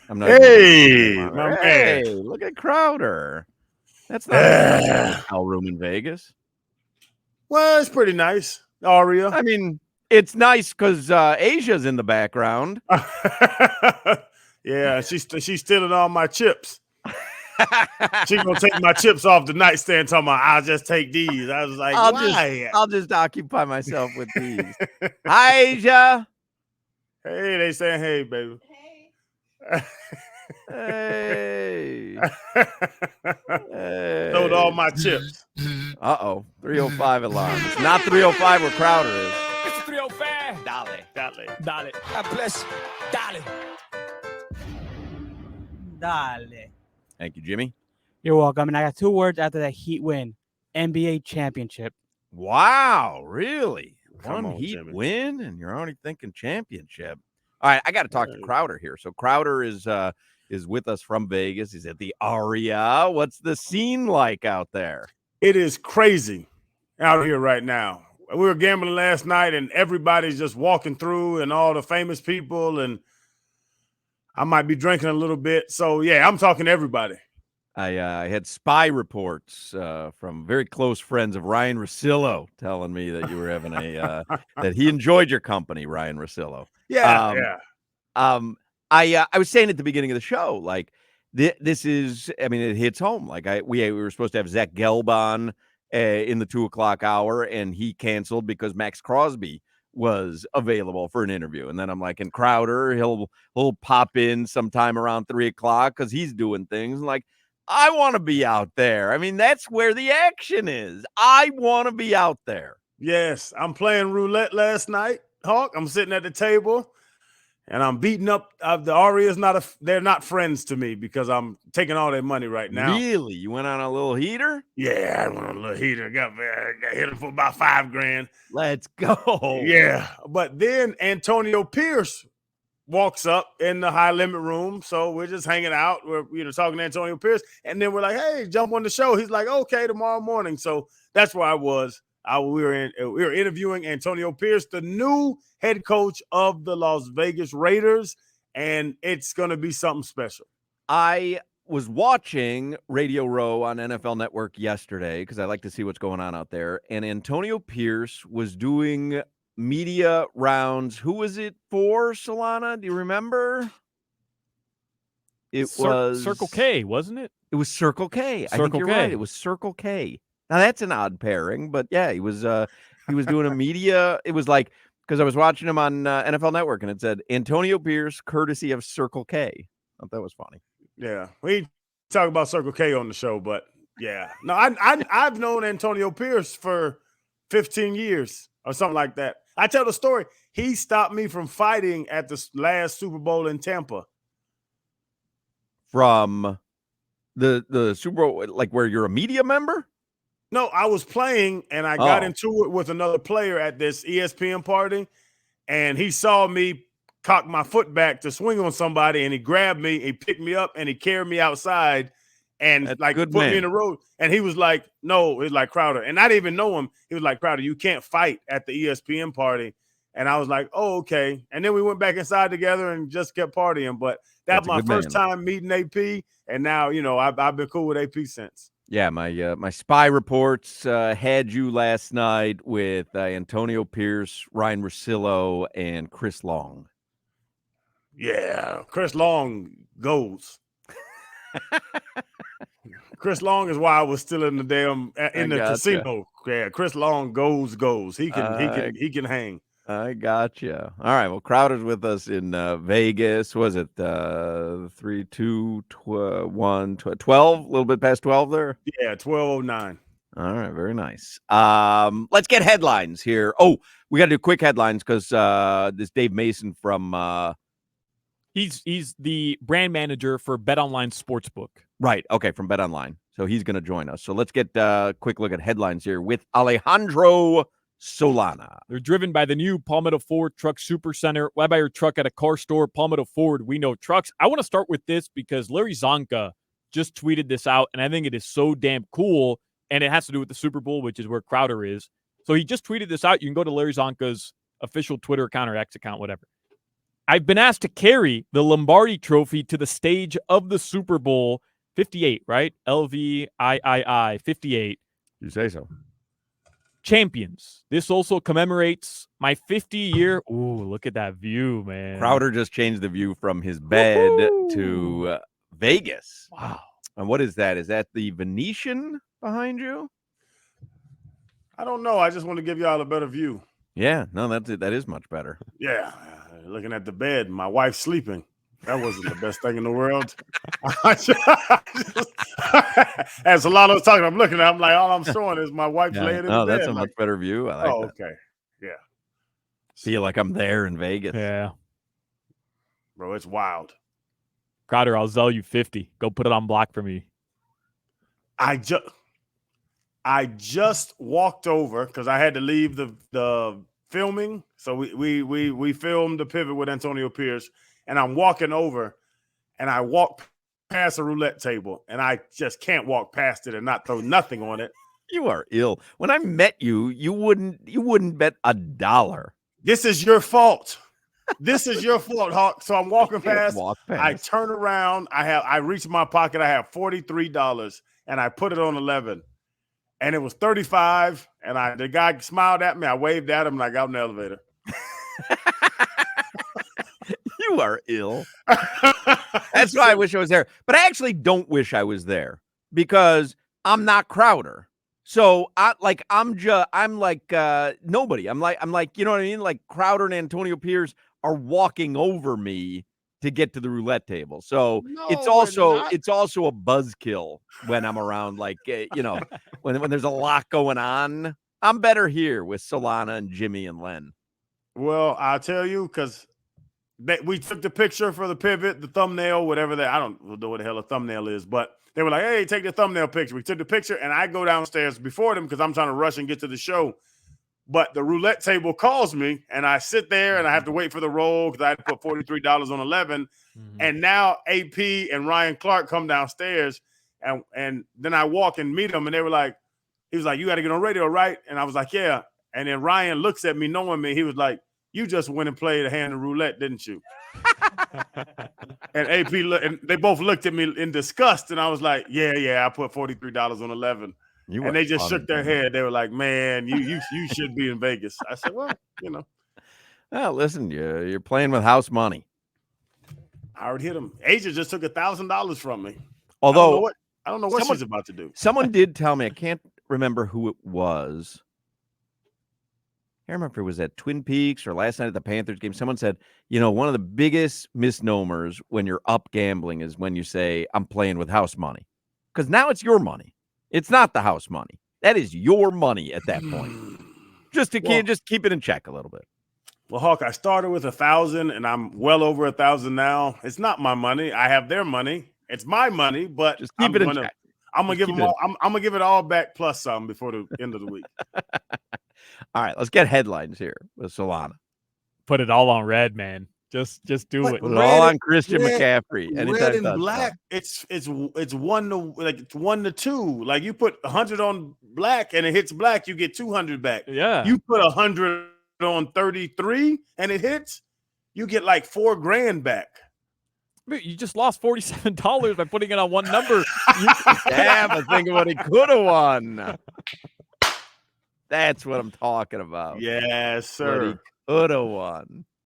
I'm not even looking at his name Hey, on my there. man. Hey, look at Crowder. That's not a fancy hotel room in Vegas. Well, it's pretty nice. Aria. I mean, it's nice because Asia's in the background. Yeah, she's stealing all my chips. She gonna take my chips off the nightstand. Talking about, I'll just take these. I was like, why? I'll just occupy myself with these. Hi, Asia. Hey, they saying, hey, baby. Hey. Sold all Hey. my chips. 305 alarm. It's not 305 where Crowder is. It's 305. Dale. Dale. Dale. God bless. Dale. Dale. Thank you, Jimmy. You're welcome. And I got 2 words after that Heat win. NBA championship. Wow, really? Come One on, Heat Jimmy. win, and you're already thinking championship. All right, I got to talk to Crowder here. So Crowder is with us from Vegas. He's at the Aria. What's the scene like out there? It is crazy out here right now. We were gambling last night, and everybody's just walking through, and all the famous people, and I might be drinking a little bit. So yeah, I'm talking to everybody. I had spy reports from very close friends of Ryan Russillo telling me that you were having that he enjoyed your company, Ryan Russillo. Yeah. I was saying at the beginning of the show, like this is, I mean, it hits home. Like we were supposed to have Zach Gelb on in the 2:00 hour, and he canceled because Max Crosby was available for an interview. And then I'm like, and Crowder, he'll pop in sometime around 3:00 because he's doing things. And like, I want to be out there. I mean, that's where the action is. I want to be out there. Yes, I'm playing roulette last night, Hawk. I'm sitting at the table, and I'm beating up the Arias. They're not friends to me because I'm taking all their money right now. Really? You went on a little heater? Yeah, I went on a little heater. Got hit him for about $5,000. Let's go. Yeah, but then Antonio Pierce walks up in the high limit room. So we're just hanging out. We're talking to Antonio Pierce, and then we're like, "Hey, jump on the show." He's like, "Okay, tomorrow morning." So that's where I was. We were interviewing Antonio Pierce, the new head coach of the Las Vegas Raiders, and it's going to be something special. I was watching Radio Row on NFL Network yesterday because I like to see what's going on out there, and Antonio Pierce was doing media rounds. Who was it for, Solana? Do you remember? It was Circle K, wasn't it? It was Circle K. I think Circle you're K. right. It was Circle K. Now that's an odd pairing, but yeah, he was doing a media. It was like, because I was watching him on NFL Network, and it said Antonio Pierce, courtesy of Circle K. I thought that was funny. Yeah, we talk about Circle K on the show, but yeah, no, I've known Antonio Pierce for 15 years or something like that. I tell the story. He stopped me from fighting at the last Super Bowl in Tampa. From the Super Bowl, like where you're a media member? No, I was playing, and I got into it with another player at this ESPN party, and he saw me cock my foot back to swing on somebody, and he grabbed me, he picked me up, and he carried me outside and put me in the road. And he was like, no, it's like Crowder. And I didn't even know him. He was like, Crowder, you can't fight at the ESPN party. And I was like, oh, okay. And then we went back inside together and just kept partying. But that's my first time meeting AP. And now, I've been cool with AP since. Yeah, my spy reports had you last night with Antonio Pierce, Ryan Russillo, and Chris Long. Yeah, Chris Long goes. Chris Long is why I was still in the casino. Yeah, Chris Long goes. He can hang. I gotcha. All right. Well, Crowder's with us in Vegas. Was it 3, 2, 1, 12? A little bit past 12 there? Yeah, 12:09. All right. Very nice. Let's get headlines here. Oh, we got to do quick headlines because this Dave Mason from He's the brand manager for BetOnline Sportsbook. Right. Okay, from BetOnline. So he's going to join us. So let's get a quick look at headlines here with Alejandro Solana. They're driven by the new Palmetto Ford Truck Super Center. Why buy your truck at a car store? Palmetto Ford, we know trucks. I want to start with this because Larry Zonka just tweeted this out, and I think it is so damn cool, and it has to do with the Super Bowl, which is where Crowder is. So he just tweeted this out. You can go to Larry Zonka's official Twitter account or X account, whatever. I've been asked to carry the Lombardi Trophy to the stage of the Super Bowl 58, right? LVIII 58. You say so. Champions. This also commemorates my 50-year. Ooh, look at that view, man. Crowder just changed the view from his bed Woo-hoo. to Vegas. Wow. And what is that? Is that the Venetian behind you? I don't know. I just want to give y'all a better view. Yeah, no, that's it. That is much better. Yeah, looking at the bed, my wife's sleeping. That wasn't the best thing in the world. As Solana was talking, I'm looking at, I'm like, all I'm showing is my wife's laying in the bed. That's a much better view. I like that. Okay. Yeah. Feel like I'm there in Vegas. Yeah. Bro, it's wild. Crowder, I'll sell you 50. Go put it on block for me. I just walked over because I had to leave the filming. So we filmed the pivot with Antonio Pierce, and I'm walking over, and I walk past a roulette table, and I just can't walk past it and not throw nothing on it. You are ill. When I met you, you wouldn't bet $1. This is your fault. This is your fault, Hawk. So I'm walking past. I turn around. I reach in my pocket. I have $43, and I put it on 11. And it was 35, and the guy smiled at me. I waved at him, and I got in the elevator. You are ill. That's why I wish I was there. But I actually don't wish I was there because I'm not Crowder. So I'm like nobody. I'm like, you know what I mean? Like Crowder and Antonio Pierce are walking over me to get to the roulette table. So it's also a buzzkill when I'm around, like, when there's a lot going on. I'm better here with Solana and Jimmy and Len. Well, I'll tell you, because we took the picture for the pivot, the thumbnail, whatever that. I don't know what the hell a thumbnail is, but they were like, hey, take the thumbnail picture. We took the picture, and I go downstairs before them because I'm trying to rush and get to the show. But the roulette table calls me, and I sit there, and I have to wait for the roll because I had to put $43 on 11. Mm-hmm. And now AP and Ryan Clark come downstairs, and then I walk and meet them, and they were like, he was like, you got to get on radio, right? And I was like, yeah. And then Ryan looks at me knowing me. He was like, you just went and played a hand of roulette, didn't you? And AP, and they both looked at me in disgust, and I was like, yeah, I put $43 on 11. And they just shook their head. They were like, man, you should be in Vegas. I said, well, Well, listen, you're playing with house money. I already hit him. Asia just took $1,000 from me. Although I don't know what she's about to do. Someone did tell me, I can't remember who it was. I can't remember if it was at Twin Peaks or last night at the Panthers game. Someone said, one of the biggest misnomers when you're up gambling is when you say, I'm playing with house money. Because now it's your money. It's not the house money. That is your money at that point. Just keep it in check a little bit. Well, Hawk, I started with 1,000 and I'm well over 1,000 now. It's not my money. I have their money. It's my money, but just keep it in check. I'm gonna give them all. I'm gonna give it all back plus some before the end of the week. All right, let's get headlines here with Solana. Put it all on red, man. Just do it. Put it all on Christian McCaffrey. Red and black. It's 1 to 2. Like you put 100 on black and it hits black, you get 200 back. Yeah. You put 100 on 33 and it hits, you get like $4,000 back. You just lost $47 by putting it on one number. Yeah, but think of what he could have won. That's what I'm talking about. Yes, sir. What he could have won.